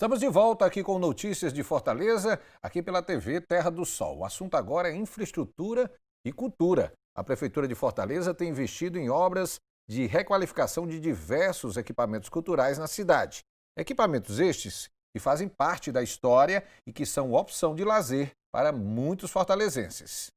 Estamos de volta aqui com notícias de Fortaleza, aqui pela TV Terra do Sol. O assunto agora é infraestrutura e cultura. A Prefeitura de Fortaleza tem investido em obras de requalificação de diversos equipamentos culturais na cidade. Equipamentos estes que fazem parte da história e que são opção de lazer para muitos fortalezenses.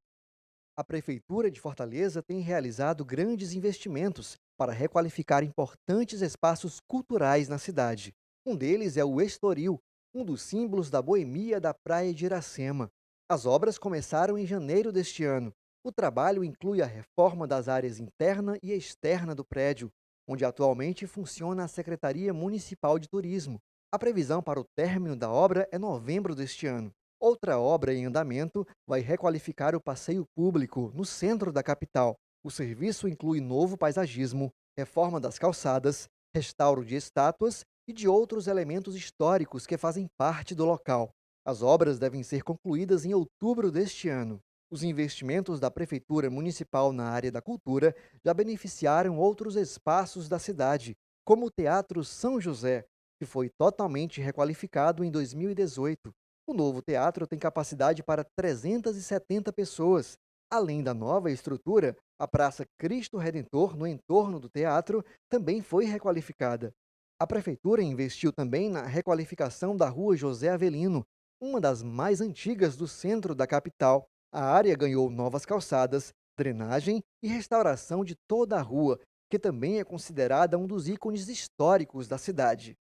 A Prefeitura de Fortaleza tem realizado grandes investimentos para requalificar importantes espaços culturais na cidade. Um deles é o Estoril, um dos símbolos da boemia da Praia de Iracema. As obras começaram em janeiro deste ano. O trabalho inclui a reforma das áreas interna e externa do prédio, onde atualmente funciona a Secretaria Municipal de Turismo. A previsão para o término da obra é novembro deste ano. Outra obra em andamento vai requalificar o passeio público no centro da capital. O serviço inclui novo paisagismo, reforma das calçadas, restauro de estátuas e de outros elementos históricos que fazem parte do local. As obras devem ser concluídas em outubro deste ano. Os investimentos da Prefeitura Municipal na área da cultura já beneficiaram outros espaços da cidade, como o Teatro São José, que foi totalmente requalificado em 2018. O novo teatro tem capacidade para 370 pessoas. Além da nova estrutura, a Praça Cristo Redentor, no entorno do teatro, também foi requalificada. A Prefeitura investiu também na requalificação da Rua José Avelino, uma das mais antigas do centro da capital. A área ganhou novas calçadas, drenagem e restauração de toda a rua, que também é considerada um dos ícones históricos da cidade.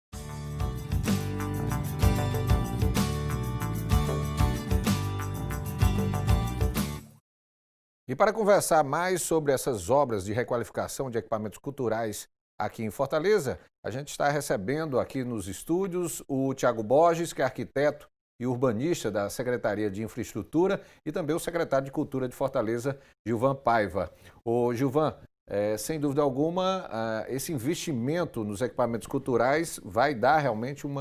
E para conversar mais sobre essas obras de requalificação de equipamentos culturais aqui em Fortaleza, a gente está recebendo aqui nos estúdios o Tiago Borges, que é arquiteto e urbanista da Secretaria de Infraestrutura, e também o secretário de Cultura de Fortaleza, Gilvan Paiva. Ô Gilvan, sem dúvida alguma, esse investimento nos equipamentos culturais vai dar realmente um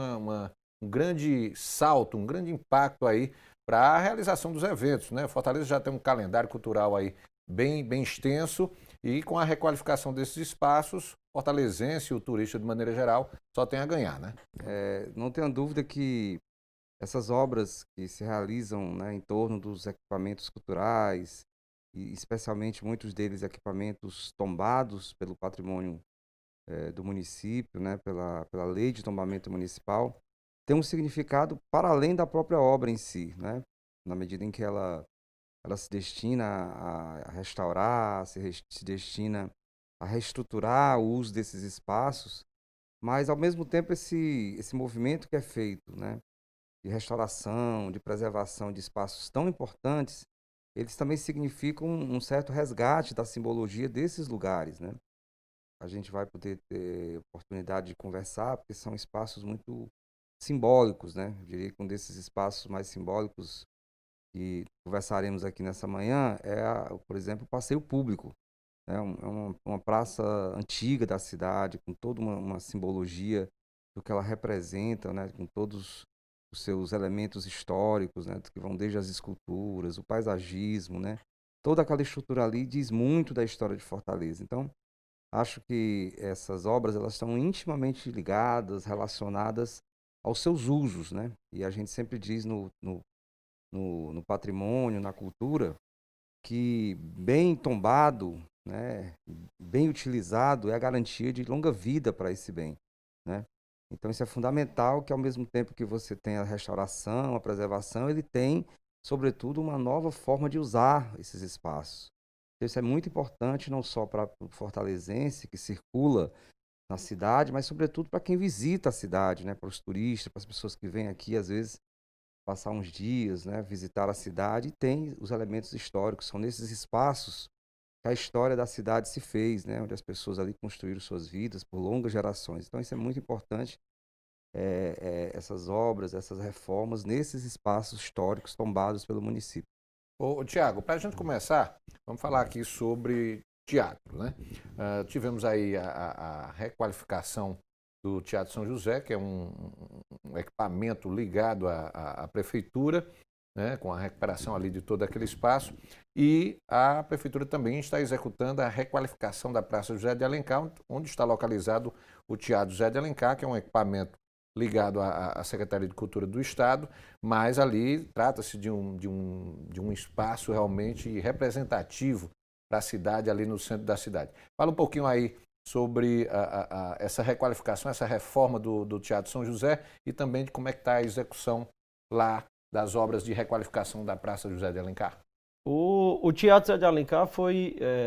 grande salto, um grande impacto aí para a realização dos eventos, né? Fortaleza já tem um calendário cultural aí bem extenso e com a requalificação desses espaços, fortalezense e o turista de maneira geral só tem a ganhar, né? Não tenha dúvida que essas obras que se realizam, né, em torno dos equipamentos culturais, e especialmente muitos deles equipamentos tombados pelo patrimônio do município, né, pela lei de tombamento municipal, tem um significado para além da própria obra em si, né? Na medida em que ela se destina a restaurar, se destina a reestruturar o uso desses espaços, mas ao mesmo tempo esse movimento que é feito, né, de restauração, de preservação de espaços tão importantes, eles também significam um certo resgate da simbologia desses lugares, né? A gente vai poder ter oportunidade de conversar, porque são espaços muito simbólicos, né? Eu diria que um desses espaços mais simbólicos que conversaremos aqui nessa manhã por exemplo, o passeio público. É uma praça antiga da cidade, com toda uma simbologia do que ela representa, né? Com todos os seus elementos históricos, né? Que vão desde as esculturas, o paisagismo, né? Toda aquela estrutura ali diz muito da história de Fortaleza. Então, acho que essas obras elas estão intimamente ligadas, relacionadas aos seus usos, né? E a gente sempre diz no patrimônio, na cultura, que bem tombado, né, bem utilizado é a garantia de longa vida para esse bem, né? Então isso é fundamental, que ao mesmo tempo que você tem a restauração, a preservação, ele tem, sobretudo, uma nova forma de usar esses espaços. Então, isso é muito importante não só para o fortalezense que circula na cidade, mas sobretudo para quem visita a cidade, né, para os turistas, para as pessoas que vêm aqui às vezes passar uns dias, né, visitar a cidade, e tem os elementos históricos. São nesses espaços que a história da cidade se fez, né, onde as pessoas ali construíram suas vidas por longas gerações. Então isso é muito importante, essas obras, essas reformas nesses espaços históricos tombados pelo município. Ô Tiago, para a gente começar, vamos falar aqui sobre teatro, né? Tivemos aí a requalificação do Teatro São José, que é um equipamento ligado à prefeitura, né, com a recuperação ali de todo aquele espaço, e a prefeitura também está executando a requalificação da Praça José de Alencar, onde está localizado o Teatro José de Alencar, que é um equipamento ligado à Secretaria de Cultura do Estado, mas ali trata-se de um espaço realmente representativo para a cidade, ali no centro da cidade. Fala um pouquinho aí sobre essa requalificação, essa reforma do Teatro São José e também de como é que está a execução lá das obras de requalificação da Praça José de Alencar. O Teatro José de Alencar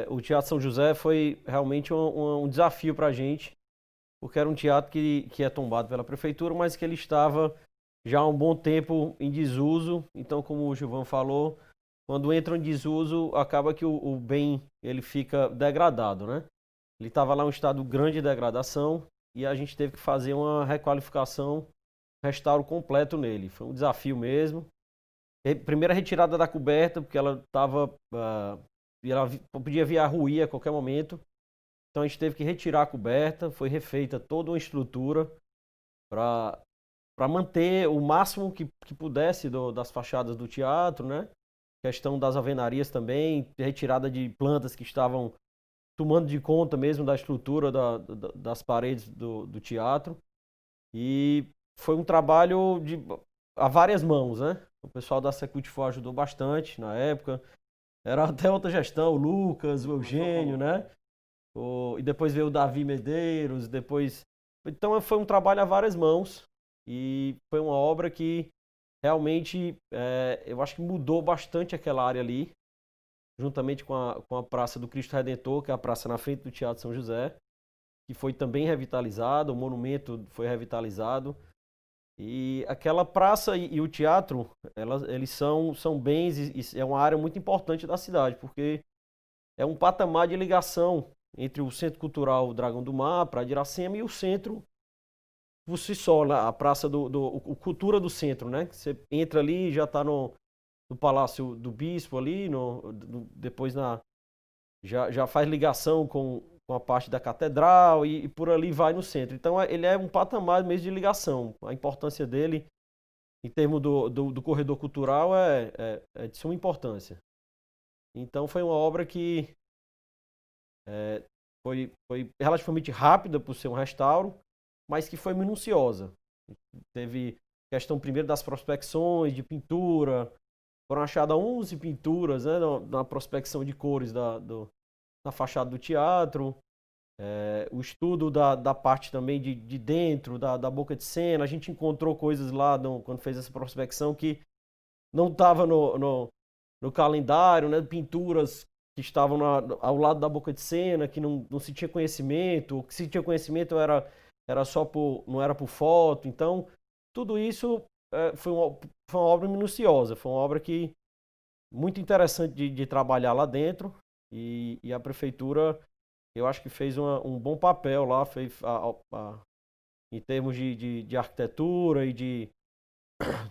o Teatro São José foi realmente um desafio para a gente, porque era um teatro que é tombado pela prefeitura, mas que ele estava já há um bom tempo em desuso. Então, como o Gilvan falou, quando entra em desuso, acaba que o bem ele fica degradado, né? Ele estava lá em um estado grande de degradação e a gente teve que fazer uma requalificação, restauro completo nele. Foi um desafio mesmo. Primeira retirada da coberta, porque ela estava. Ela podia vir a ruir a qualquer momento. Então a gente teve que retirar a coberta, foi refeita toda uma estrutura para manter o máximo que pudesse das fachadas do teatro, né? Questão das alvenarias também, retirada de plantas que estavam tomando de conta mesmo da estrutura das paredes do teatro. E foi um trabalho a várias mãos, né? O pessoal da Secutifor ajudou bastante na época. Era até outra gestão, o Lucas, o Eugênio, né? E depois veio o Davi Medeiros, depois... Então foi um trabalho a várias mãos e foi uma obra que realmente eu acho que mudou bastante aquela área ali, juntamente com a Praça do Cristo Redentor, que é a praça na frente do Teatro São José, que foi também revitalizado, o monumento foi revitalizado. E aquela praça e o teatro, eles são bens e é uma área muito importante da cidade, porque é um patamar de ligação entre o Centro Cultural Dragão do Mar, Praia de Iracema, e o centro por si só, a praça o Cultura do Centro, né? Você entra ali e já está no Palácio do Bispo ali, depois já faz ligação com a parte da catedral e por ali vai no centro. Então ele é um patamar mesmo de ligação. A importância dele, em termos do corredor cultural, é de suma importância. Então foi uma obra que foi relativamente rápida por ser um restauro, mas que foi minuciosa. Teve questão primeiro das prospecções de pintura, foram achadas 11 pinturas, né, na prospecção de cores na fachada do teatro, o estudo da parte também de dentro, da boca de cena. A gente encontrou coisas lá quando fez essa prospecção que não estava no calendário, né, pinturas que estavam ao lado da boca de cena, que não se tinha conhecimento, o que se tinha conhecimento era só não era por foto. Então, tudo isso foi uma obra minuciosa, foi uma obra que muito interessante de trabalhar lá dentro e a prefeitura, eu acho que fez um bom papel lá, em termos de arquitetura e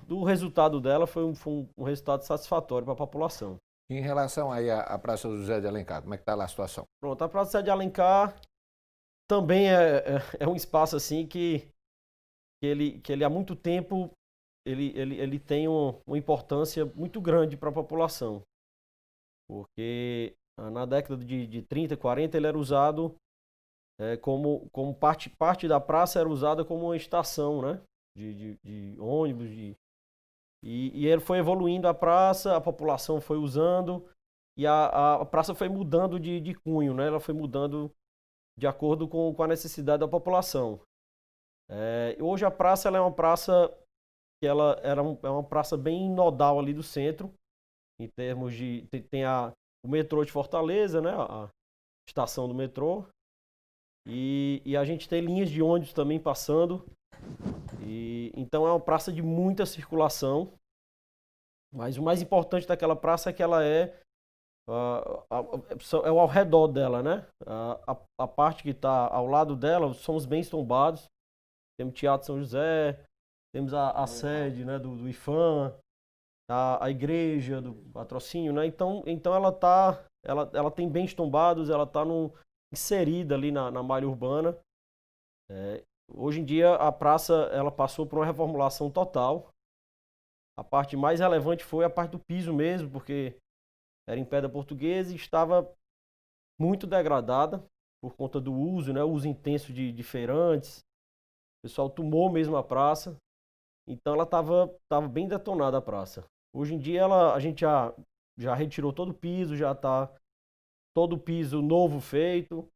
do resultado dela foi um resultado satisfatório para a população. Em relação aí à Praça José de Alencar, como é que está lá a situação? Pronto, a Praça José de Alencar também é um espaço assim que ele há muito tempo ele tem uma importância muito grande para a população, porque na década de 30, 40 ele era usado como parte da praça era usada como uma estação, né, de ônibus, e ele foi evoluindo a praça, a população foi usando e a praça foi mudando de cunho, né, ela foi mudando de acordo com a necessidade da população. Hoje a praça ela é uma praça que ela é uma praça bem nodal ali do centro, em termos de tem o metrô de Fortaleza, né, a estação do metrô, e a gente tem linhas de ônibus também passando, e então é uma praça de muita circulação, mas o mais importante daquela praça é que ela é ao redor dela, né? A parte que está ao lado dela são os bens tombados. Temos o Teatro São José, temos a sede, né, do IFAM, a igreja do patrocínio, né? Então ela tem bens tombados, ela está inserida ali na malha urbana. Hoje em dia a praça ela passou por uma reformulação total. A parte mais relevante foi a parte do piso mesmo, porque era em pedra portuguesa e estava muito degradada por conta do uso, né? O uso intenso de feirantes, pessoal tomou mesmo a praça, então ela tava bem detonada a praça. Hoje em dia a gente já retirou todo o piso, já está todo o piso novo feito.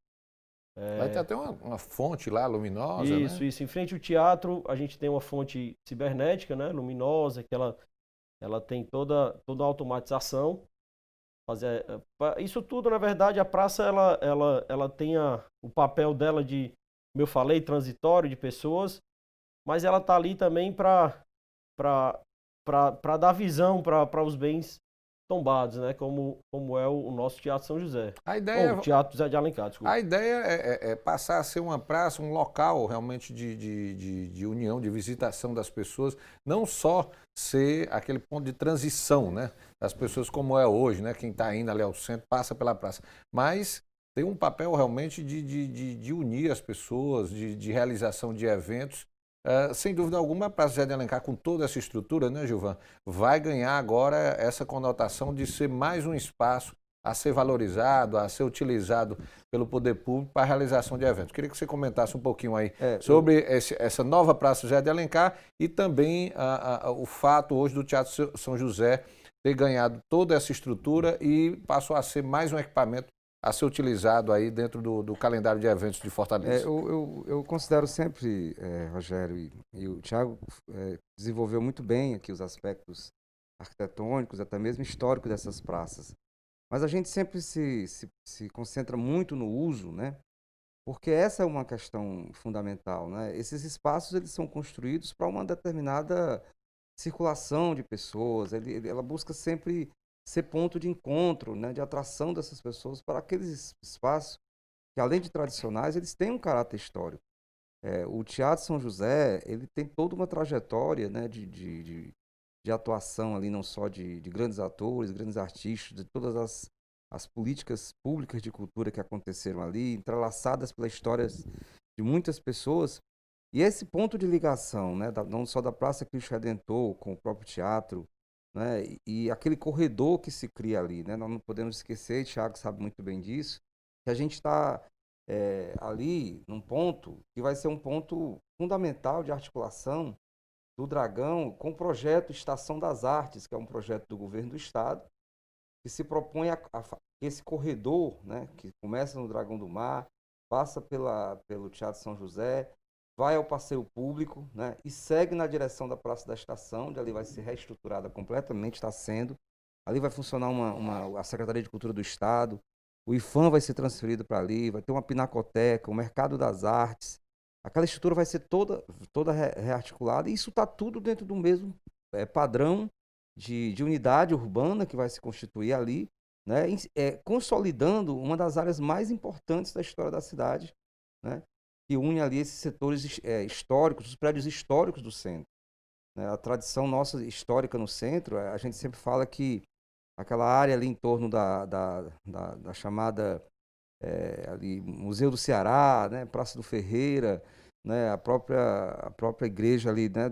Vai ter até uma fonte lá luminosa, né? Isso. Em frente ao teatro, a gente tem uma fonte cibernética, né, luminosa, que ela tem toda a automatização. Isso tudo, na verdade, a praça ela tem o papel dela de, como eu falei, transitório de pessoas, mas ela está ali também para dar visão para os bens tombados, né? Como é o nosso Teatro São José. A Ou ideia, o Teatro José de Alencar, desculpa. a ideia é passar a ser uma praça, um local realmente de união, de visitação das pessoas, não só ser aquele ponto de transição, né, das pessoas como é hoje, né, quem está indo ali ao centro passa pela praça, mas tem um papel realmente de unir as pessoas, de realização de eventos. Sem dúvida alguma, a Praça José de Alencar, com toda essa estrutura, né, Gilvan, vai ganhar agora essa conotação de ser mais um espaço a ser valorizado, a ser utilizado pelo poder público para a realização de eventos. Queria que você comentasse um pouquinho aí sobre essa nova Praça José de Alencar e também o fato hoje do Teatro São José ter ganhado toda essa estrutura e passou a ser mais um equipamento a ser utilizado aí dentro do calendário de eventos de Fortaleza. Eu considero sempre, Rogério, e o Thiago desenvolveu muito bem aqui os aspectos arquitetônicos, até mesmo históricos dessas praças. Mas a gente sempre se concentra muito no uso, né? Porque essa é uma questão fundamental, né? Esses espaços eles são construídos para uma determinada circulação de pessoas, ela busca sempre ser ponto de encontro, né, de atração dessas pessoas para aqueles espaços que, além de tradicionais, eles têm um caráter histórico. O Teatro São José, ele tem toda uma trajetória, né, de atuação ali, não só de grandes atores, grandes artistas, de todas as políticas públicas de cultura que aconteceram ali, entrelaçadas pela história de muitas pessoas. E esse ponto de ligação, né, não só da Praça Cristo Redentor com o próprio teatro, né, e aquele corredor que se cria ali, né, nós não podemos esquecer, Thiago sabe muito bem disso, que a gente está ali num ponto que vai ser um ponto fundamental de articulação do Dragão com o projeto Estação das Artes, que é um projeto do governo do estado, que se propõe esse corredor, né, que começa no Dragão do Mar, passa pelo Teatro São José, vai ao passeio público, né, e segue na direção da Praça da Estação, onde ali vai ser reestruturada completamente, está sendo. Ali vai funcionar a Secretaria de Cultura do Estado, o IFAM vai ser transferido para ali, vai ter uma pinacoteca, o Mercado das Artes. Aquela estrutura vai ser toda rearticulada, e isso está tudo dentro do mesmo padrão de unidade urbana que vai se constituir ali, né, consolidando uma das áreas mais importantes da história da cidade, né, que une ali esses setores históricos, os prédios históricos do centro. Né? A tradição nossa histórica no centro, a gente sempre fala que aquela área ali em torno da chamada ali, Museu do Ceará, né, Praça do Ferreira, né, a própria igreja ali, né,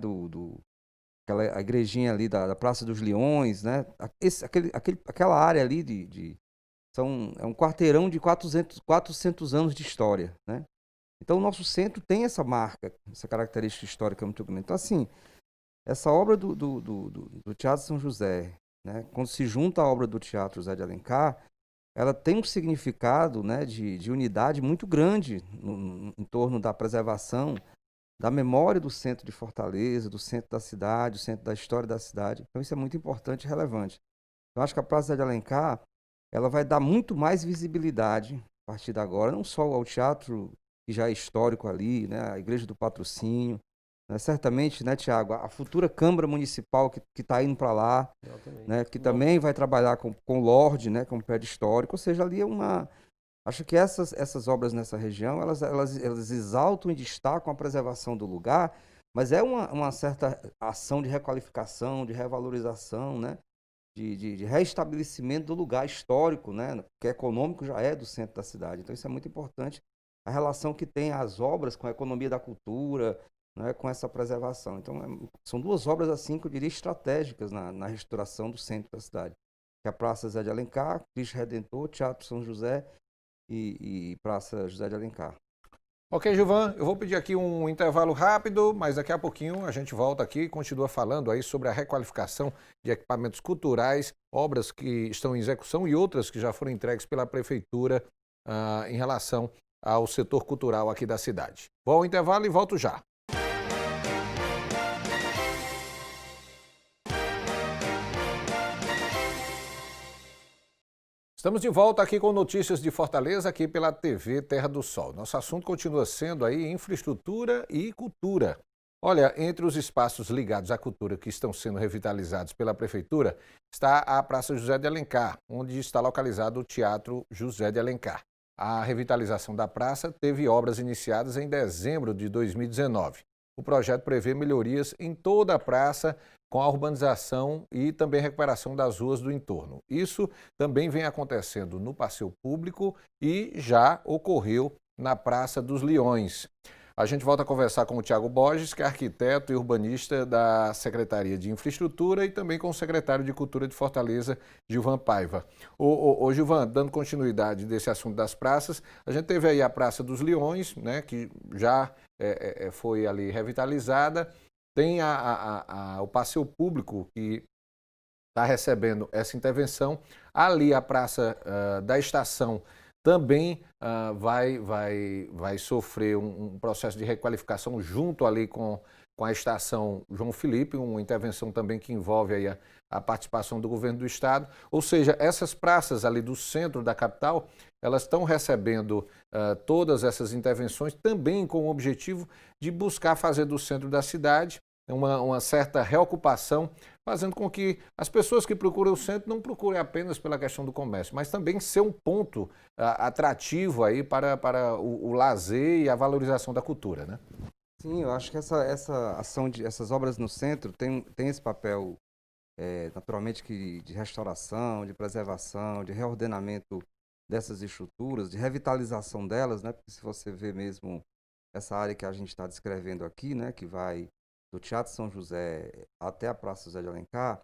a igrejinha ali da Praça dos Leões, né, aquela área ali é um quarteirão de 400 anos de história, né? Então o nosso centro tem essa marca, essa característica histórica muito grande. Então assim, essa obra do Teatro São José, né, quando se junta à obra do Teatro José de Alencar, ela tem um significado, né, de unidade muito grande em torno da preservação da memória do centro de Fortaleza, do centro da cidade, do centro da história da cidade. Então isso é muito importante e relevante. Eu acho que a Praça de Alencar, ela vai dar muito mais visibilidade a partir de agora, não só ao teatro que já é histórico ali, né, a Igreja do Patrocínio, né, certamente, né, Tiago, a futura Câmara Municipal que está indo para lá, né, que também vai trabalhar com o Lorde, né, com o prédio histórico, ou seja, ali acho que essas obras nessa região, elas exaltam e destacam a preservação do lugar, mas é uma certa ação de requalificação, de revalorização, né, de reestabelecimento do lugar histórico, né, que econômico já é do centro da cidade. Então isso é muito importante, a relação que tem as obras com a economia da cultura, né, com essa preservação. Então são duas obras assim que eu diria estratégicas na restauração do centro da cidade, que é a Praça José de Alencar, Cristo Redentor, Teatro São José e Praça José de Alencar. Ok, Gilvan, eu vou pedir aqui um intervalo rápido, mas daqui a pouquinho a gente volta aqui e continua falando aí sobre a requalificação de equipamentos culturais, obras que estão em execução e outras que já foram entregues pela Prefeitura em relação ao setor cultural aqui da cidade. Vou ao intervalo e volto já. Estamos de volta aqui com notícias de Fortaleza, aqui pela TV Terra do Sol. Nosso assunto continua sendo aí infraestrutura e cultura. Olha, entre os espaços ligados à cultura que estão sendo revitalizados pela Prefeitura, está a Praça José de Alencar, onde está localizado o Teatro José de Alencar. A revitalização da praça teve obras iniciadas em dezembro de 2019. O projeto prevê melhorias em toda a praça, com a urbanização e também recuperação das ruas do entorno. Isso também vem acontecendo no passeio público e já ocorreu na Praça dos Leões. A gente volta a conversar com o Tiago Borges, que é arquiteto e urbanista da Secretaria de Infraestrutura, e também com o secretário de Cultura de Fortaleza, Gilvan Paiva. Ô Gilvan, dando continuidade desse assunto das praças, a gente teve aí a Praça dos Leões, né, que já foi ali revitalizada. Tem o passeio público que está recebendo essa intervenção. Ali a Praça da Estação também vai sofrer um processo de requalificação junto ali com a Estação João Felipe, uma intervenção também que envolve aí a participação do governo do estado. Ou seja, essas praças ali do centro da capital, elas estão recebendo todas essas intervenções também com o objetivo de buscar fazer do centro da cidade uma certa reocupação, fazendo com que as pessoas que procuram o centro não procurem apenas pela questão do comércio, mas também ser um ponto atrativo aí para o lazer e a valorização da cultura, né? Sim, eu acho que essa ação essas obras no centro tem esse papel, naturalmente, de restauração, de preservação, de reordenamento dessas estruturas, de revitalização delas, né? Porque se você vê mesmo essa área que a gente está descrevendo aqui, né, que vai do Teatro São José até a Praça José de Alencar,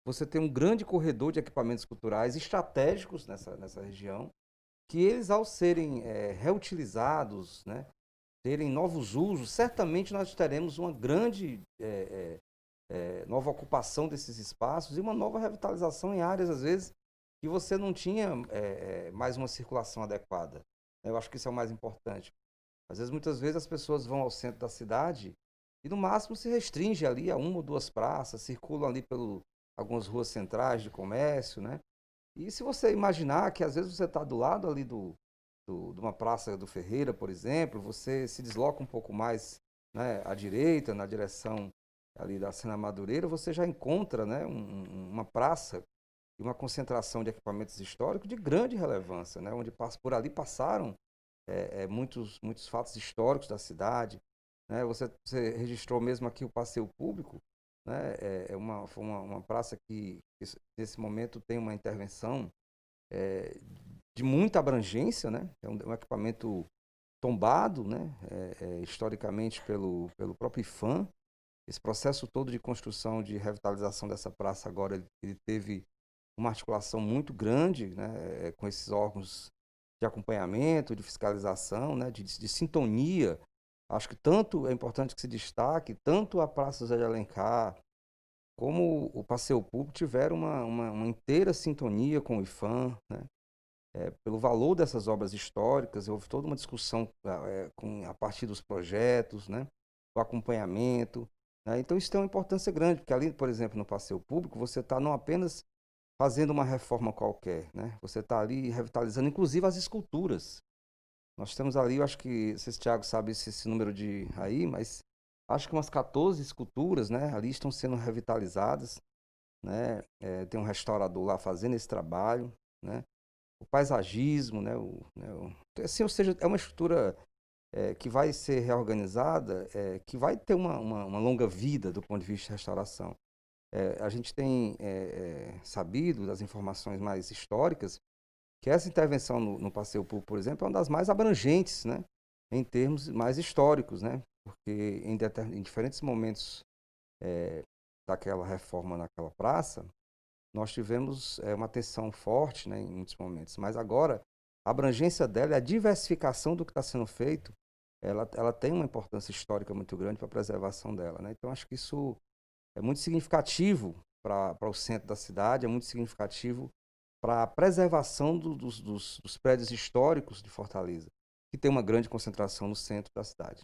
você tem um grande corredor de equipamentos culturais estratégicos nessa região, que eles, ao serem reutilizados, né, terem novos usos, certamente nós teremos uma grande nova ocupação desses espaços e uma nova revitalização em áreas, às vezes, que você não tinha mais uma circulação adequada. Eu acho que isso é o mais importante. Às vezes, muitas vezes, as pessoas vão ao centro da cidade e, no máximo, se restringe ali a uma ou duas praças, circulam ali por algumas ruas centrais de comércio, né? E se você imaginar que, às vezes, você está do lado ali de uma praça do Ferreira, por exemplo, você se desloca um pouco mais, né, à direita, na direção ali da Sena Madureira, você já encontra, né, uma praça e uma concentração de equipamentos históricos de grande relevância, né, onde por ali passaram muitos fatos históricos da cidade, né? Você registrou mesmo aqui o passeio público, né? Foi uma praça que, nesse momento, tem uma intervenção de muita abrangência, né? É um equipamento tombado, né? Historicamente pelo próprio IPHAN. Esse processo todo de construção, de revitalização dessa praça agora, ele teve uma articulação muito grande, né? Com esses órgãos de acompanhamento, de fiscalização, né? de sintonia. Acho que tanto é importante que se destaque, tanto a Praça José de Alencar como o passeio público tiveram uma inteira sintonia com o IPHAN, né? Pelo valor dessas obras históricas, houve toda uma discussão a partir dos projetos, né? O acompanhamento, né? Então isso tem uma importância grande, porque ali, por exemplo, no passeio público, você está não apenas fazendo uma reforma qualquer, né? Você está ali revitalizando, inclusive, as esculturas. Nós temos ali, eu acho que, não sei se o Thiago sabe esse número aí, mas acho que umas 14 esculturas, né, ali estão sendo revitalizadas, né? Tem um restaurador lá fazendo esse trabalho, né? O paisagismo, né? Assim, ou seja, é uma estrutura que vai ser reorganizada, que vai ter uma longa vida do ponto de vista de restauração. A gente tem sabido das informações mais históricas que essa intervenção no passeio público, por exemplo, é uma das mais abrangentes, né, em termos mais históricos, né, porque em diferentes momentos daquela reforma naquela praça, nós tivemos uma atenção forte, né, em muitos momentos, mas agora a abrangência dela é a diversificação do que está sendo feito ela tem uma importância histórica muito grande para a preservação dela, né? Então, acho que isso é muito significativo para o centro da cidade, é muito significativo para a preservação dos prédios históricos de Fortaleza, que tem uma grande concentração no centro da cidade.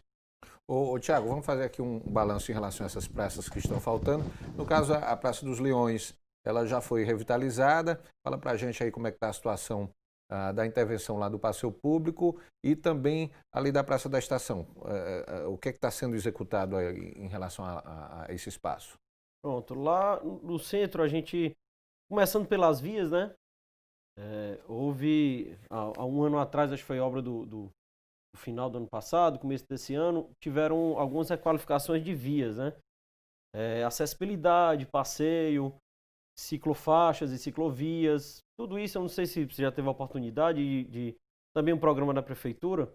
Ô, Tiago, vamos fazer aqui um balanço em relação a essas praças que estão faltando. No caso, a Praça dos Leões, ela já foi revitalizada. Fala pra gente aí como é que está a situação da intervenção lá do passeio público e também ali da Praça da Estação. O que é que está sendo executado aí em relação a esse espaço? Pronto, lá no centro a gente, começando pelas vias, né? Houve, há um ano atrás, acho que foi obra do final do ano passado, começo desse ano, tiveram algumas requalificações de vias, né? Acessibilidade, passeio, ciclofaixas e ciclovias, tudo isso eu não sei se você já teve a oportunidade também um programa da prefeitura,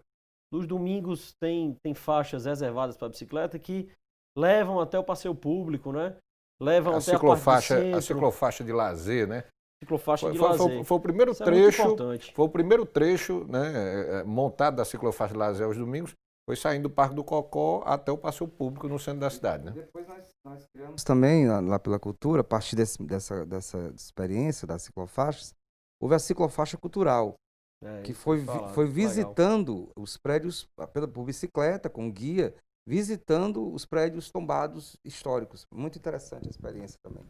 nos domingos tem faixas reservadas para bicicleta que levam até o passeio público, né? Levam até a parte do centro. A ciclofaixa de lazer, né? Ciclofaixa de lazer. Foi o primeiro Isso é muito trecho, importante. foi o primeiro trecho, né, montado da ciclofaixa de lazer aos domingos, foi saindo do Parque do Cocó até o passeio público no centro da cidade, né? Depois nós criamos também, lá pela cultura, a partir dessa experiência das ciclofaixas, houve a ciclofaixa cultural, que Isso foi, que eu ia falar, foi muito legal. visitando os prédios por bicicleta, com guia, visitando os prédios tombados históricos. Muito interessante a experiência também.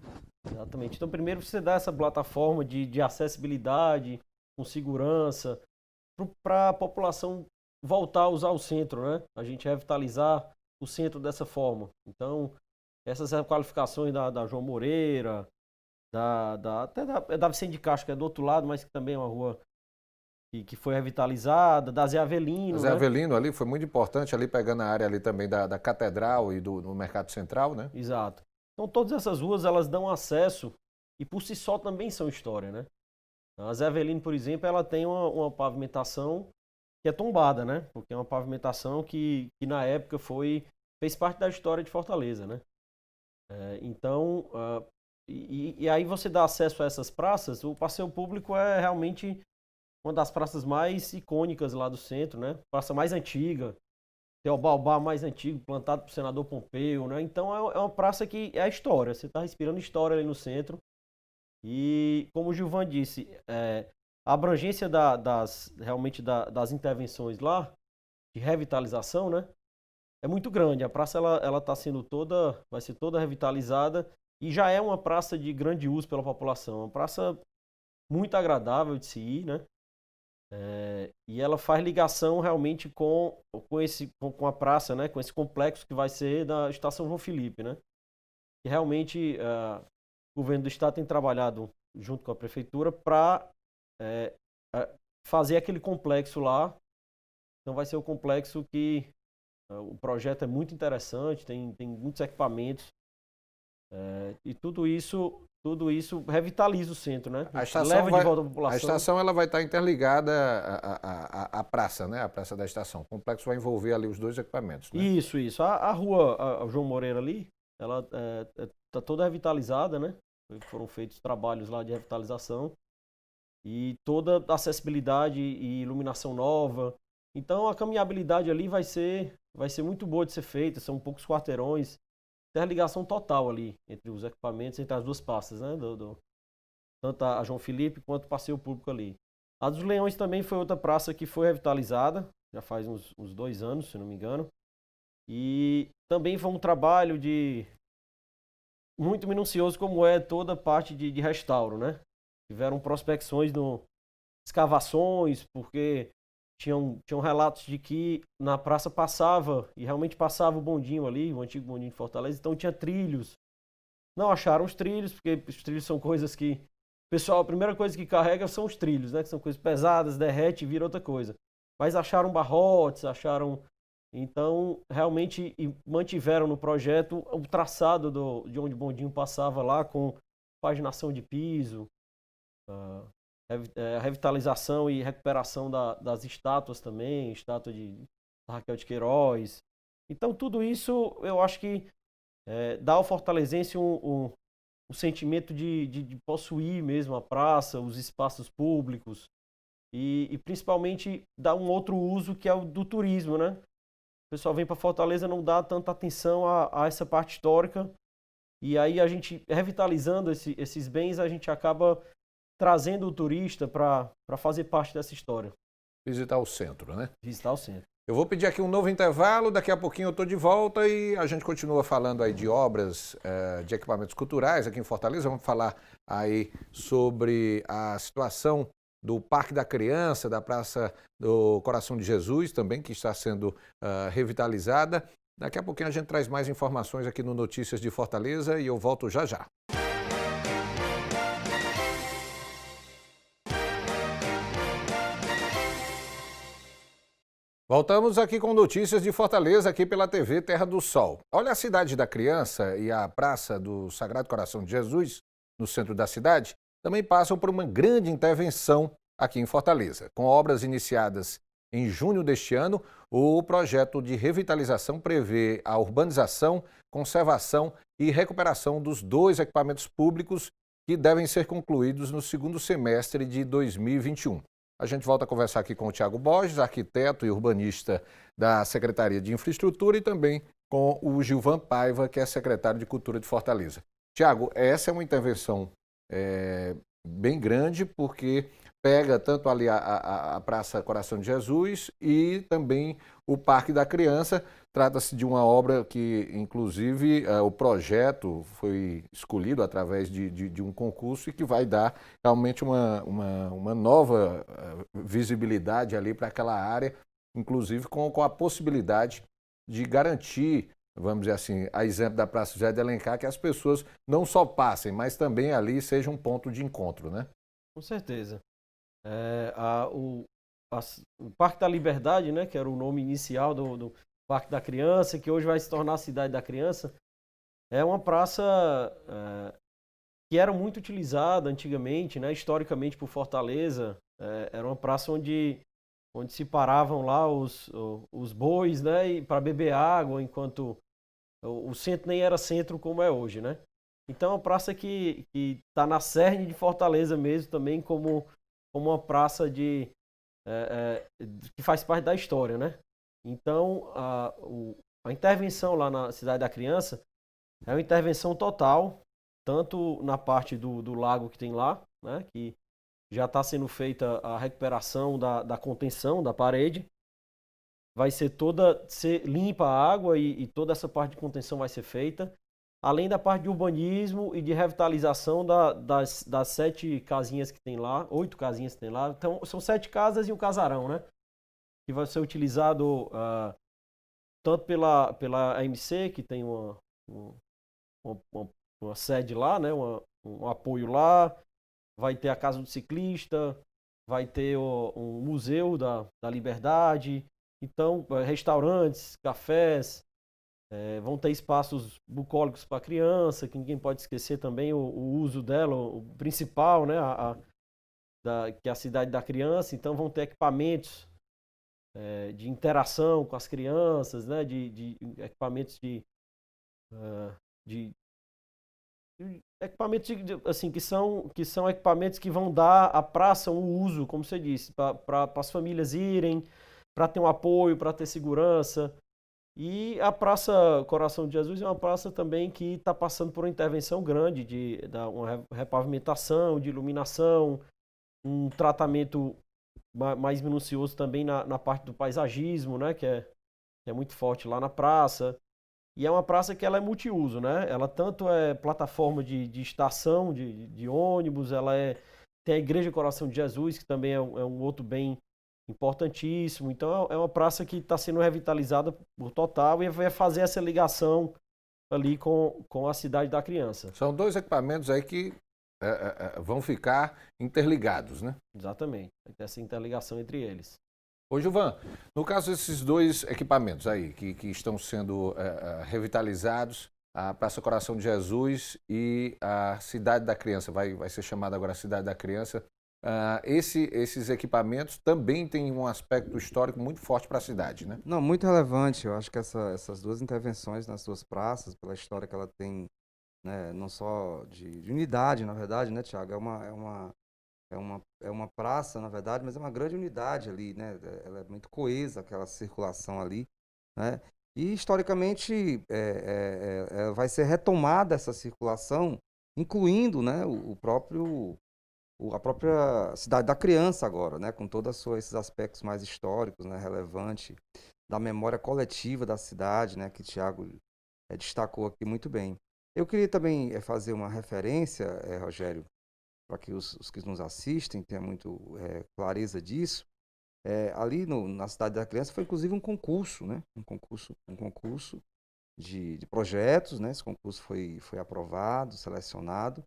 Exatamente. Então, primeiro você dá essa plataforma de acessibilidade, com segurança, para a população voltar a usar o centro, né? A gente revitalizar o centro dessa forma. Então, essas requalificações da João Moreira, até da Vicente de Castro, que é do outro lado, mas que também é uma rua que foi revitalizada, da Zé Avelino, Zé né? Avelino ali foi muito importante, ali pegando a área ali também da Catedral e do Mercado Central, né? Exato. Então, todas essas ruas, elas dão acesso e por si só também são história, né? A Zé Avelino, por exemplo, ela tem uma pavimentação que é tombada, né? Porque é uma pavimentação que na época fez parte da história de Fortaleza, né? Então, e aí você dá acesso a essas praças, o passeio público é realmente uma das praças mais icônicas lá do centro, né? Praça mais antiga, tem o baobá mais antigo, plantado por senador Pompeu, né? Então é uma praça que é a história, você está respirando história ali no centro. E como o Gilvan disse, a abrangência realmente das intervenções lá, de revitalização, né? É muito grande. A praça ela tá sendo vai ser toda revitalizada e já é uma praça de grande uso pela população. Uma praça muito agradável de se ir, né? E ela faz ligação realmente com a praça, né? Com esse complexo que vai ser da Estação João Felipe, né? E realmente o governo do estado tem trabalhado junto com a prefeitura para fazer aquele complexo lá. Então vai ser o complexo que o projeto é muito interessante, tem muitos equipamentos e tudo isso revitaliza o centro, né? Leva de volta a população. A estação ela vai estar interligada à praça, né? A praça da estação. O complexo vai envolver ali os dois equipamentos, né? Isso. A rua, a João Moreira ali, ela está toda revitalizada, né? Foram feitos trabalhos lá de revitalização e toda a acessibilidade e iluminação nova. Então a caminhabilidade ali vai ser muito boa de ser feita, são poucos quarteirões, tem a ligação total ali entre os equipamentos, entre as duas praças, né? Tanto a João Felipe quanto o passeio público ali. A dos Leões também foi outra praça que foi revitalizada, já faz uns 2 anos, se não me engano. E também foi um trabalho muito minucioso, como é toda a parte de restauro, né? Tiveram prospecções, escavações, porque tinham relatos de que na praça passava, e realmente passava o bondinho ali, o antigo bondinho de Fortaleza, então tinha trilhos. Não acharam os trilhos, porque os trilhos são coisas que... O pessoal, a primeira coisa que carrega são os trilhos, né? Que são coisas pesadas, derrete e vira outra coisa. Mas acharam barrotes, Então, realmente mantiveram no projeto o traçado de onde o bondinho passava lá, com paginação de piso, a revitalização e recuperação das estátuas também, estátua de Raquel de Queiroz. Então, tudo isso eu acho que dá ao fortalezense um sentimento de possuir mesmo a praça, os espaços públicos e principalmente dá um outro uso que é o do turismo, né? o pessoal vem para Fortaleza, não dá tanta atenção a essa parte histórica. E aí a gente, revitalizando esses bens, a gente acaba trazendo o turista para fazer parte dessa história. Visitar o centro, né? Visitar o centro. Eu vou pedir aqui um novo intervalo, daqui a pouquinho eu estou de volta e a gente continua falando aí de obras, de equipamentos culturais aqui em Fortaleza. Vamos falar aí sobre a situação do Parque da Criança, da Praça do Coração de Jesus também, que está sendo revitalizada. Daqui a pouquinho a gente traz mais informações aqui no Notícias de Fortaleza e eu volto já já. Voltamos aqui com notícias de Fortaleza, aqui pela TV Terra do Sol. Olha, a Cidade da Criança e a Praça do Sagrado Coração de Jesus, no centro da cidade, também passam por uma grande intervenção aqui em Fortaleza. Com obras iniciadas em junho deste ano, o projeto de revitalização prevê a urbanização, conservação e recuperação dos 2 equipamentos públicos que devem ser concluídos no segundo semestre de 2021. A gente volta a conversar aqui com o Tiago Borges, arquiteto e urbanista da Secretaria de Infraestrutura, e também com o Gilvan Paiva, que é secretário de Cultura de Fortaleza. Tiago, essa é uma intervenção bem grande, porque pega tanto ali a Praça Coração de Jesus e também o Parque da Criança. Trata-se de uma obra que, inclusive, o projeto foi escolhido através de um concurso e que vai dar realmente uma nova visibilidade ali para aquela área, inclusive com a possibilidade de garantir, vamos dizer assim, a exemplo da Praça José de Alencar, que as pessoas não só passem, mas também ali seja um ponto de encontro, né? Com certeza. O Parque da Liberdade, né, que era o nome inicial do Parque da Criança, que hoje vai se tornar a Cidade da Criança, é uma praça que era muito utilizada antigamente, né, historicamente por Fortaleza. Era uma praça onde se paravam lá os bois, né, para beber água, enquanto o centro nem era centro como é hoje, né? Então é uma praça que está na cerne de Fortaleza mesmo, também como uma praça que faz parte da história, né? Então, a intervenção lá na Cidade da Criança é uma intervenção total, tanto na parte do lago que tem lá, né? Que já está sendo feita a recuperação da contenção da parede. Vai ser limpa a água e toda essa parte de contenção vai ser feita. Além da parte de urbanismo e de revitalização das 7 casinhas que tem lá, 8 casinhas que tem lá. Então, são 7 casas e um casarão, né? Que vai ser utilizado tanto pela AMC, que tem uma sede lá, né? Um apoio lá. Vai ter a Casa do Ciclista, vai ter um Museu da Liberdade. Então, restaurantes, cafés, vão ter espaços bucólicos para criança, que ninguém pode esquecer também o uso dela, o principal, né, que é a Cidade da Criança. Então vão ter equipamentos de interação com as crianças, né, de equipamentos equipamentos assim, que são equipamentos que vão dar à praça um uso, como você disse, para as famílias irem, para ter um apoio, para ter segurança. E a Praça Coração de Jesus é uma praça também que está passando por uma intervenção grande, uma repavimentação, de iluminação, um tratamento mais minucioso também na parte do paisagismo, né, que é muito forte lá na praça. E é uma praça que ela é multiuso, né? Ela tanto é plataforma de estação, de ônibus, tem a Igreja Coração de Jesus, que também é um outro bem importantíssimo. Então é uma praça que está sendo revitalizada por total e vai fazer essa ligação ali com a Cidade da Criança. São 2 equipamentos aí que vão ficar interligados, né? Exatamente, vai ter essa interligação entre eles. Ô Gilvan, no caso desses 2 equipamentos aí que estão sendo revitalizados, a Praça Coração de Jesus e a Cidade da Criança, vai ser chamada agora Cidade da Criança, esses equipamentos também têm um aspecto histórico muito forte para a cidade, né? Não, muito relevante. Eu acho que essas 2 intervenções nas 2 praças, pela história que ela tem, né, não só de unidade, na verdade, né, Tiago? É uma praça, na verdade, mas é uma grande unidade ali, né? Ela é muito coesa, aquela circulação ali. né? E historicamente vai ser retomada essa circulação, incluindo, né, a própria cidade da criança agora, né, com todos esses aspectos mais históricos, né, relevante da memória coletiva da cidade, né, que Tiago destacou aqui muito bem. Eu queria também fazer uma referência, Rogério, para que os que nos assistem tenham muito clareza disso. Ali na Cidade da Criança foi inclusive um concurso, né? Um concurso de projetos, né? Esse concurso foi aprovado, selecionado.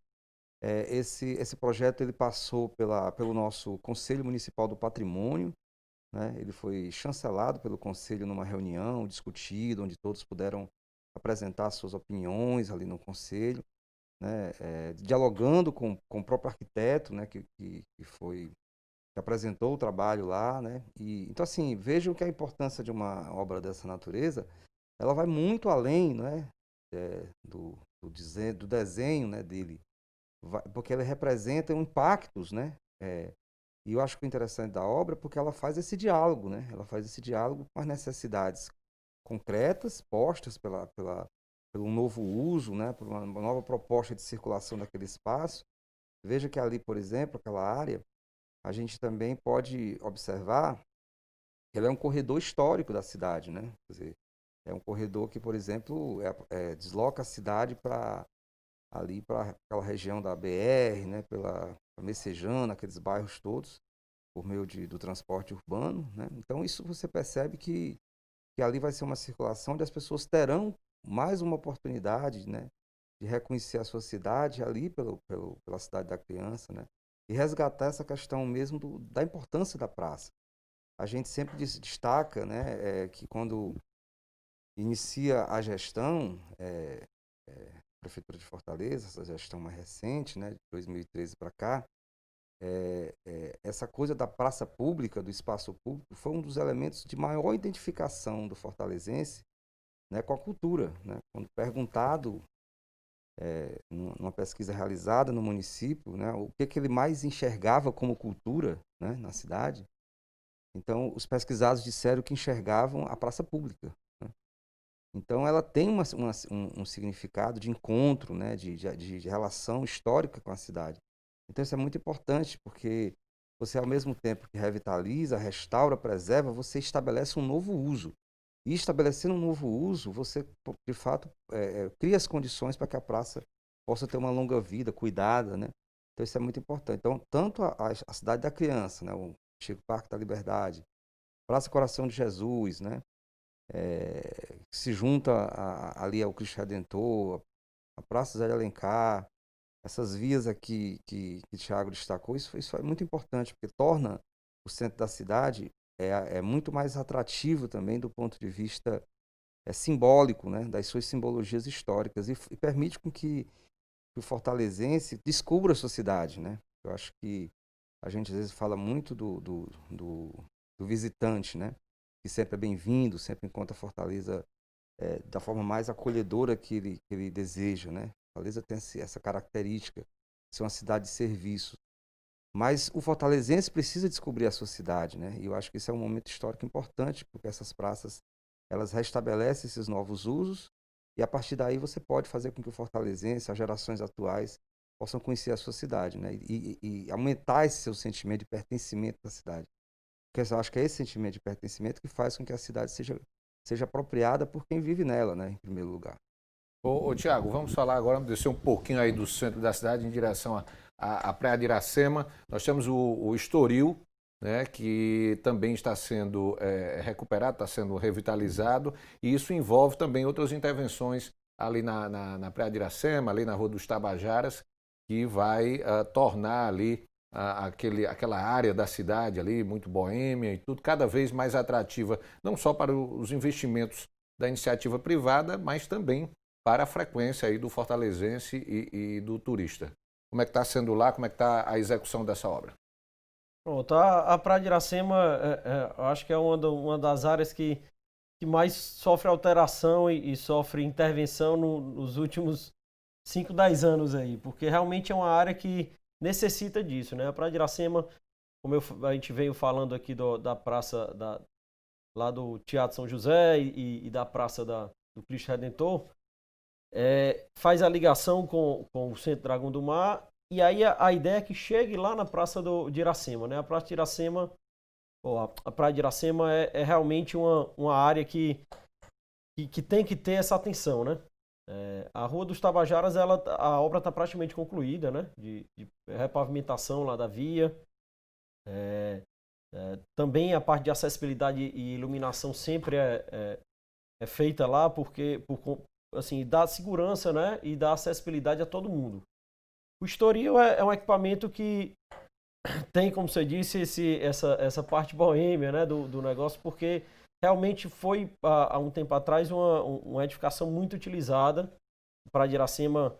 Esse projeto ele passou pelo nosso Conselho Municipal do Patrimônio, né? Ele foi chancelado pelo Conselho numa reunião, discutido, onde todos puderam apresentar suas opiniões ali no Conselho, né? Dialogando com o próprio arquiteto, né? que apresentou o trabalho lá, né? Então, assim, vejam que a importância de uma obra dessa natureza, ela vai muito além, né? Do desenho, né, dele, porque ela representa impactos, né? E eu acho que o interessante da obra é porque ela faz esse diálogo, né? Ela faz esse diálogo com as necessidades concretas postas pelo novo uso, né? Por uma nova proposta de circulação daquele espaço. Veja que ali, por exemplo, aquela área, a gente também pode observar que ele é um corredor histórico da cidade, né? Quer dizer, é um corredor que, por exemplo, desloca a cidade para aquela região da BR, né? Pela Messejana, aqueles bairros todos, por meio do transporte urbano, né? Então, isso você percebe que ali vai ser uma circulação onde as pessoas terão mais uma oportunidade, né? De reconhecer a sua cidade ali pela cidade da criança, né? E resgatar essa questão mesmo da importância da praça. A gente sempre destaca, né, que quando inicia a gestão, Prefeitura de Fortaleza, essa gestão mais recente, né, de 2013 para cá, essa coisa da praça pública, do espaço público, foi um dos elementos de maior identificação do fortalezense, né, com a cultura, né? Quando perguntado numa pesquisa realizada no município, né, o que ele mais enxergava como cultura, né, na cidade. Então, os pesquisados disseram que enxergavam a praça pública, né? Então, ela tem um significado de encontro, né, de relação histórica com a cidade. Então, isso é muito importante, porque você, ao mesmo tempo que revitaliza, restaura, preserva, você estabelece um novo uso. E estabelecendo um novo uso, você, de fato, cria as condições para que a praça possa ter uma longa vida, cuidada, né? Então, isso é muito importante. Então, tanto a Cidade da Criança, né? O Chico Parque da Liberdade, Praça Coração de Jesus, né? Que se junta ali ao Cristo Redentor, a Praça Zé de Alencar, essas vias aqui que Thiago destacou, isso é muito importante, porque torna o centro da cidade muito mais atrativo também do ponto de vista simbólico, né, das suas simbologias históricas e permite com que o fortalezense descubra a sua cidade, né? Eu acho que a gente às vezes fala muito do visitante, né, que sempre é bem-vindo, sempre encontra Fortaleza da forma mais acolhedora que ele deseja, né? Fortaleza tem essa característica de ser uma cidade de serviço. Mas o fortalezense precisa descobrir a sua cidade, né? E eu acho que esse é um momento histórico importante, porque essas praças, elas restabelecem esses novos usos e a partir daí você pode fazer com que o fortalezense, as gerações atuais, possam conhecer a sua cidade, né? E aumentar esse seu sentimento de pertencimento da cidade. Porque eu acho que é esse sentimento de pertencimento que faz com que a cidade seja apropriada por quem vive nela, né? Em primeiro lugar. Ô Tiago, vamos falar agora, vamos descer um pouquinho aí do centro da cidade em direção à Praia de Iracema. Nós temos o Estoril, né, que também está sendo recuperado, está sendo revitalizado, e isso envolve também outras intervenções ali na Praia de Iracema, ali na Rua dos Tabajaras, que vai tornar ali aquela área da cidade ali, muito boêmia e tudo, cada vez mais atrativa, não só para os investimentos da iniciativa privada, mas também para a frequência aí do fortalezense e do turista. Como é que está sendo lá, como é que está a execução dessa obra? Pronto, a Praia de Iracema, eu acho que é uma das áreas que mais sofre alteração e sofre intervenção nos últimos 5, 10 anos aí, porque realmente é uma área que necessita disso, né? A Praia de Iracema, como a gente veio falando aqui da praça lá do Teatro São José e da Praça do Cristo Redentor, faz a ligação com o Centro Dragão do Mar, e aí a ideia é que chegue lá na Praça de Iracema, né? A Praça de Iracema, a Praia de Iracema é realmente uma área que tem que ter essa atenção, né? A Rua dos Tabajaras, a obra está praticamente concluída, né? De repavimentação lá da via. Também a parte de acessibilidade e iluminação sempre é feita lá porque assim, dá segurança, né? E dá acessibilidade a todo mundo. O Estoril é um equipamento que tem, como você disse, essa parte boêmia, né, do negócio, porque realmente foi, há um tempo atrás, uma edificação muito utilizada. Praia de Iracema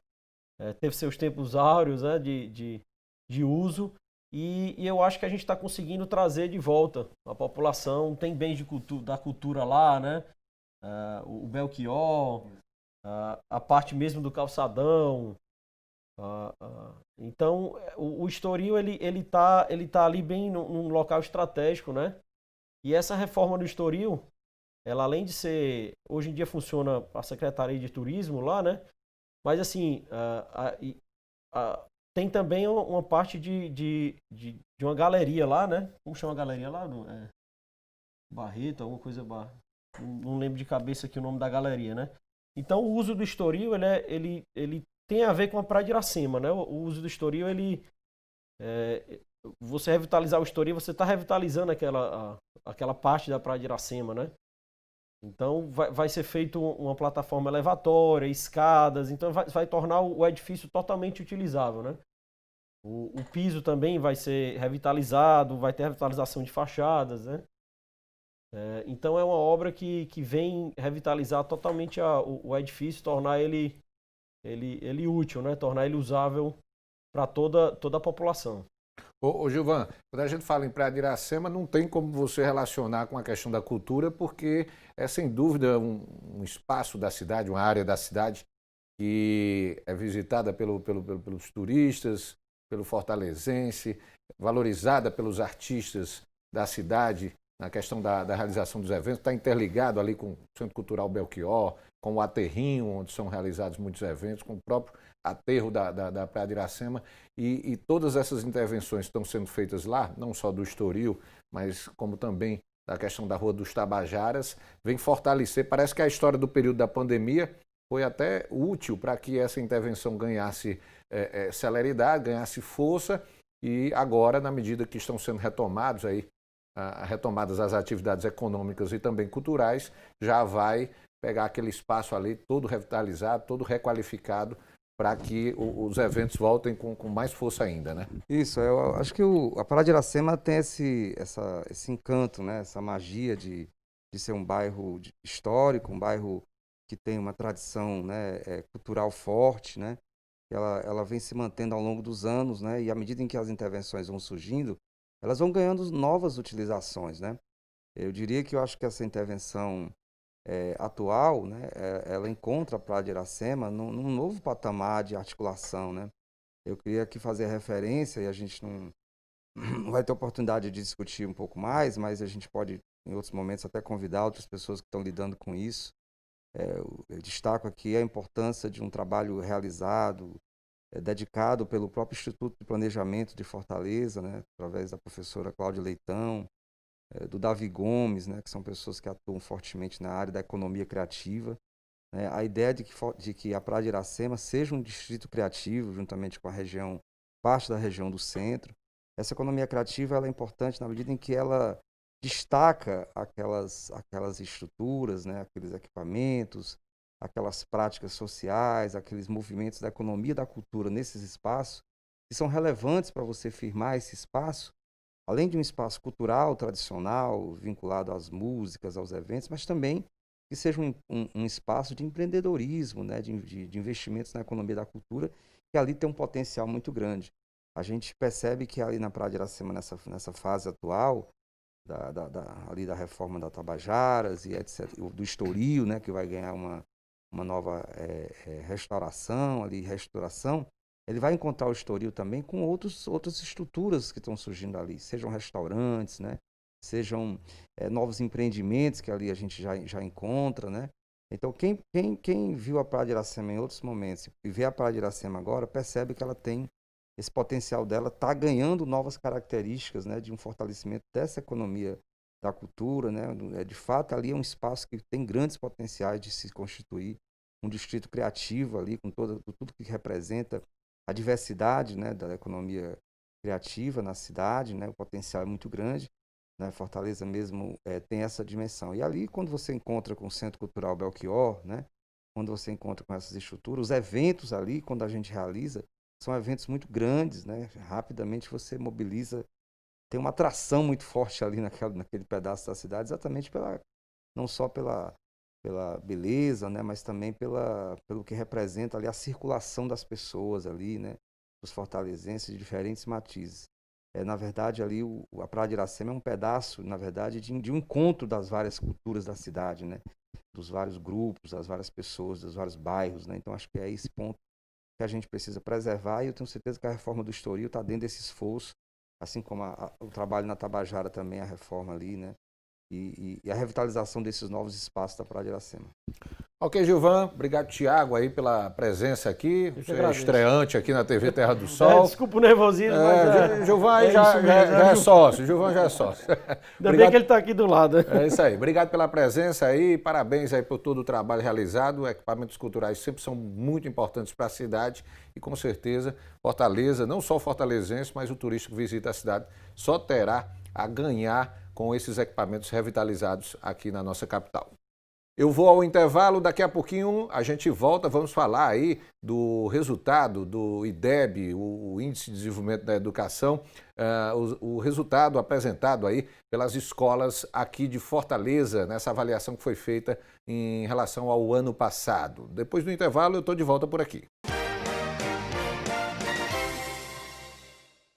teve seus tempos áureos, né, de uso, e eu acho que a gente está conseguindo trazer de volta a população. Tem bens da cultura lá, né, o Belchior, a parte mesmo do calçadão. Então, o Estoril ele tá ali bem num local estratégico, né? E essa reforma do Estoril, ela além de ser, hoje em dia funciona a Secretaria de Turismo lá, né? Mas assim, tem também uma parte de uma galeria lá, né? Como chama a galeria lá? Barreto, alguma coisa, não lembro de cabeça aqui o nome da galeria, né? Então, o uso do Estoril, ele tem a ver com a Praia de Iracema, né? O uso do Estoril, você revitalizar o Estoril, você está revitalizando aquela parte da Praia de Iracema, né? Então, vai ser feito uma plataforma elevatória, escadas, então vai tornar o edifício totalmente utilizável, né? O piso também vai ser revitalizado, vai ter revitalização de fachadas, né? Então, é uma obra que vem revitalizar totalmente o edifício, tornar ele útil, né? Tornar ele usável para toda a população. Ô Gilvan, quando a gente fala em Praia de Iracema, não tem como você relacionar com a questão da cultura, porque é sem dúvida um espaço da cidade, uma área da cidade que é visitada pelos turistas, pelo fortalezense, valorizada pelos artistas da cidade, na questão da realização dos eventos, está interligado ali com o Centro Cultural Belchior, com o Aterrinho, onde são realizados muitos eventos, com o próprio aterro da Praia de Iracema, e todas essas intervenções estão sendo feitas lá, não só do Estoril, mas como também da questão da Rua dos Tabajaras, vem fortalecer. Parece que a história do período da pandemia foi até útil para que essa intervenção ganhasse celeridade, ganhasse força, e agora, na medida que estão sendo retomadas as atividades econômicas e também culturais, já vai pegar aquele espaço ali todo revitalizado, todo requalificado, para que os eventos voltem com mais força ainda, né? Isso, eu acho que a Praia de Iracema tem esse encanto, né? Essa magia de ser um bairro histórico, um bairro que tem uma tradição, né, cultural forte, né? Ela vem se mantendo ao longo dos anos, né? E à medida em que as intervenções vão surgindo, elas vão ganhando novas utilizações, né? Eu diria que eu acho que essa intervenção atual, né, ela encontra a Praia de Iracema num novo patamar de articulação, né? Eu queria aqui fazer referência, e a gente não vai ter oportunidade de discutir um pouco mais, mas a gente pode, em outros momentos, até convidar outras pessoas que estão lidando com isso. Eu destaco aqui a importância de um trabalho realizado, dedicado pelo próprio Instituto de Planejamento de Fortaleza, né, através da professora Cláudia Leitão, do Davi Gomes, né, que são pessoas que atuam fortemente na área da economia criativa. Né, a ideia de que a Praia de Iracema seja um distrito criativo, juntamente com a região, parte da região do centro. Essa economia criativa ela é importante na medida em que ela destaca aquelas estruturas, né, aqueles equipamentos, aquelas práticas sociais, aqueles movimentos da economia e da cultura nesses espaços, que são relevantes para você firmar esse espaço, além de um espaço cultural tradicional, vinculado às músicas, aos eventos, mas também que seja um espaço de empreendedorismo, né, de investimentos na economia da cultura, que ali tem um potencial muito grande. A gente percebe que ali na Praia de Iracema, nessa fase atual, ali da reforma da Tabajaras e etc., do Estoril, né, que vai ganhar uma nova restauração, ele vai encontrar o Estoril também com outras estruturas que estão surgindo ali, sejam restaurantes, né, sejam novos empreendimentos que ali a gente já encontra, né? Então, quem viu a Praia de Iracema em outros momentos e vê a Praia de Iracema agora, percebe que ela tem esse potencial dela, está ganhando novas características, né, de um fortalecimento dessa economia da cultura, né? De fato, ali é um espaço que tem grandes potenciais de se constituir um distrito criativo ali, com tudo que representa a diversidade, né, da economia criativa na cidade, né? O potencial é muito grande, né? Fortaleza mesmo tem essa dimensão. E ali, quando você encontra com o Centro Cultural Belchior, né? Quando você encontra com essas estruturas, os eventos ali, quando a gente realiza, são eventos muito grandes, né? Rapidamente você mobiliza, tem uma atração muito forte ali naquele pedaço da cidade, exatamente não só pela beleza, né? Mas também pelo que representa ali a circulação das pessoas ali, né? Os fortalezenses de diferentes matizes. Na verdade, ali a Praia de Iracema é um pedaço, na verdade, de um encontro das várias culturas da cidade, né? Dos vários grupos, das várias pessoas, dos vários bairros, né? Então, acho que é esse ponto que a gente precisa preservar, e eu tenho certeza que a reforma do Estoril está dentro desse esforço, assim como o trabalho na Tabajara também, a reforma ali, né? E a revitalização desses novos espaços da Praia de Iracema. Ok, Gilvan, obrigado, Tiago, aí pela presença aqui. Você é agradeço. estreante aqui na TV Terra do Sol. Desculpa o nervosismo, mas Gilvan aí é já isso mesmo, é sócio, Gilvan já é sócio. ainda bem que ele está aqui do lado. É isso aí. Obrigado pela presença aí, parabéns aí por todo o trabalho realizado. Equipamentos culturais sempre são muito importantes para a cidade e com certeza Fortaleza, não só o fortalezense, mas o turista que visita a cidade só terá a ganhar com esses equipamentos revitalizados aqui na nossa capital. Eu vou ao intervalo, daqui a pouquinho a gente volta, vamos falar aí do resultado do IDEB, o Índice de Desenvolvimento da Educação, o resultado apresentado aí pelas escolas aqui de Fortaleza, nessa avaliação que foi feita em relação ao ano passado. Depois do intervalo eu estou de volta por aqui.